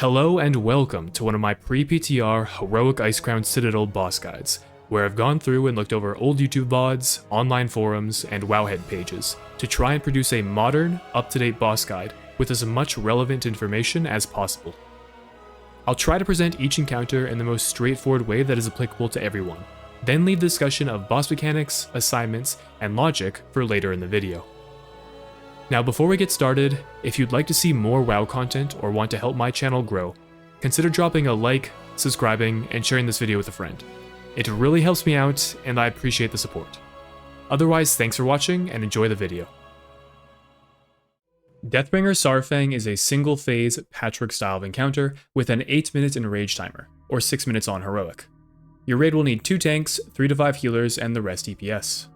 Hello and welcome to one of my pre-PTR heroic Icecrown Citadel boss guides, where I've gone through and looked over old YouTube VODs, online forums, and Wowhead pages to try and produce a modern, up-to-date boss guide with as much relevant information as possible. I'll try to present each encounter in the most straightforward way that is applicable to everyone, then leave the discussion of boss mechanics, assignments, and logic for later in the video. Now before we get started, if you'd like to see more WoW content or want to help my channel grow, consider dropping a like, subscribing, and sharing this video with a friend. It really helps me out, and I appreciate the support. Otherwise, thanks for watching and enjoy the video. Deathbringer Saurfang is a single-phase Patchwork style of encounter with an 8-minute enrage timer, or 6 minutes on heroic. Your raid will need 2 tanks, 3 to 5 healers, and the rest DPS.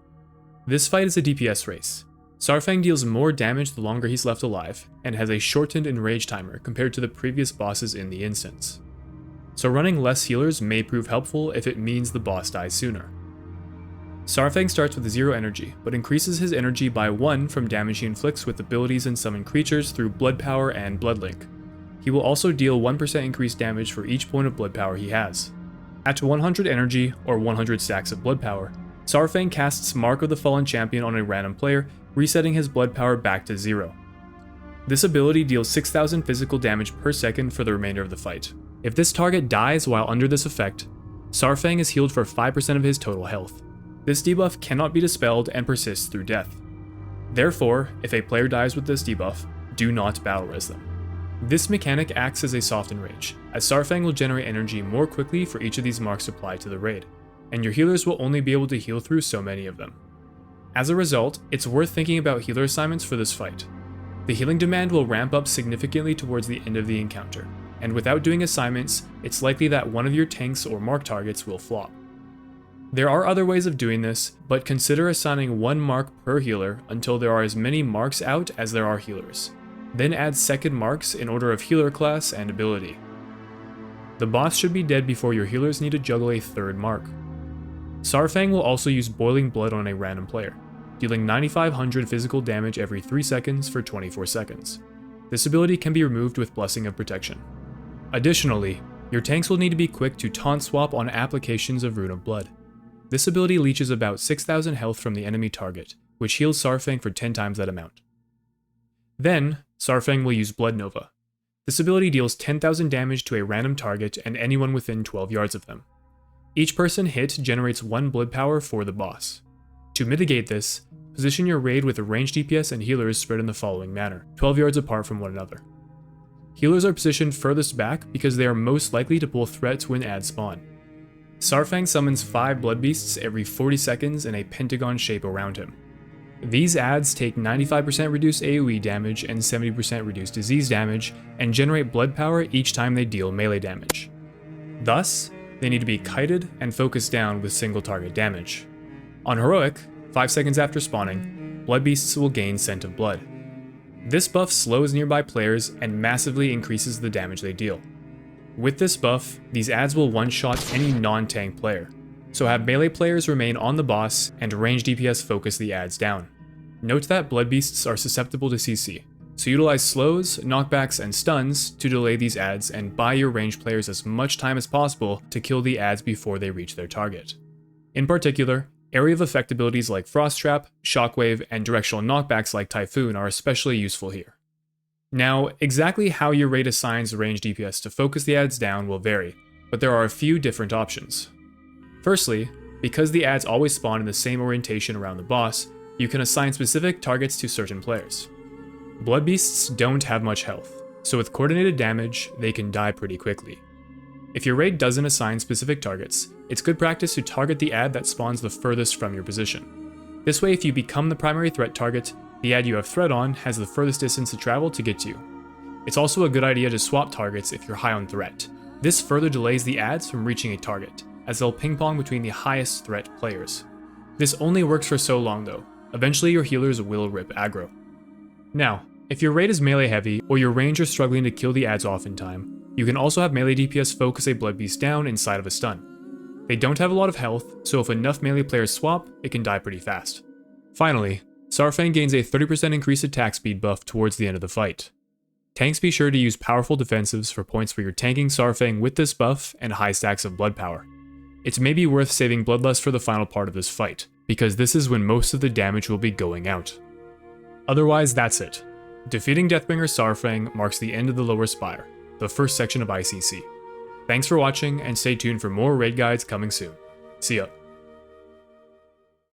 This fight is a DPS race. Saurfang deals more damage the longer he's left alive, and has a shortened enrage timer compared to the previous bosses in the instance. So running less healers may prove helpful if it means the boss dies sooner. Saurfang starts with 0 energy, but increases his energy by 1 from damage he inflicts with abilities and summon creatures through blood power and bloodlink. He will also deal 1% increased damage for each point of blood power he has. At 100 energy, or 100 stacks of blood power, Saurfang casts Mark of the Fallen Champion on a random player, resetting his blood power back to 0. This ability deals 6,000 physical damage per second for the remainder of the fight. If this target dies while under this effect, Saurfang is healed for 5% of his total health. This debuff cannot be dispelled and persists through death. Therefore, if a player dies with this debuff, do not battle res them. This mechanic acts as a soft enrage, as Saurfang will generate energy more quickly for each of these marks applied to the raid, and your healers will only be able to heal through so many of them. As a result, it's worth thinking about healer assignments for this fight. The healing demand will ramp up significantly towards the end of the encounter, and without doing assignments, it's likely that one of your tanks or mark targets will flop. There are other ways of doing this, but consider assigning 1 mark per healer until there are as many marks out as there are healers. Then add second marks in order of healer class and ability. The boss should be dead before your healers need to juggle a 3rd mark. Saurfang will also use Boiling Blood on a random player, dealing 9,500 physical damage every 3 seconds for 24 seconds. This ability can be removed with Blessing of Protection. Additionally, your tanks will need to be quick to taunt swap on applications of Rune of Blood. This ability leeches about 6,000 health from the enemy target, which heals Saurfang for 10 times that amount. Then, Saurfang will use Blood Nova. This ability deals 10,000 damage to a random target and anyone within 12 yards of them. Each person hit generates 1 blood power for the boss. To mitigate this, position your raid with ranged DPS and healers spread in the following manner, 12 yards apart from one another. Healers are positioned furthest back because they are most likely to pull threats when adds spawn. Saurfang summons 5 blood beasts every 40 seconds in a pentagon shape around him. These adds take 95% reduced AoE damage and 70% reduced disease damage, and generate blood power each time they deal melee damage. Thus, they need to be kited and focused down with single target damage. On heroic, 5 seconds after spawning, blood beasts will gain Scent of Blood. This buff slows nearby players and massively increases the damage they deal. With this buff, these adds will one-shot any non-tank player, so have melee players remain on the boss and ranged DPS focus the adds down. Note that blood beasts are susceptible to CC, so utilize slows, knockbacks, and stuns to delay these adds and buy your ranged players as much time as possible to kill the adds before they reach their target. In particular, area of effect abilities like Frost Trap, Shockwave, and directional knockbacks like Typhoon are especially useful here. Now, exactly how your raid assigns ranged DPS to focus the adds down will vary, but there are a few different options. Firstly, because the adds always spawn in the same orientation around the boss, you can assign specific targets to certain players. Blood beasts don't have much health, so with coordinated damage, they can die pretty quickly. If your raid doesn't assign specific targets, it's good practice to target the add that spawns the furthest from your position. This way, if you become the primary threat target, the add you have threat on has the furthest distance to travel to get to you. It's also a good idea to swap targets if you're high on threat. This further delays the adds from reaching a target, as they'll ping pong between the highest threat players. This only works for so long though. Eventually your healers will rip aggro. Now, if your raid is melee heavy, or your ranger struggling to kill the adds off in time, you can also have melee DPS focus a blood beast down inside of a stun. They don't have a lot of health, so if enough melee players swap, it can die pretty fast. Finally, Saurfang gains a 30% increased attack speed buff towards the end of the fight. Tanks be sure to use powerful defensives for points where you're tanking Saurfang with this buff and high stacks of blood power. It's maybe worth saving Bloodlust for the final part of this fight, because this is when most of the damage will be going out. Otherwise, that's it. Defeating Deathbringer Saurfang marks the end of the Lower Spire, the first section of ICC. Thanks for watching, and stay tuned for more raid guides coming soon. See ya.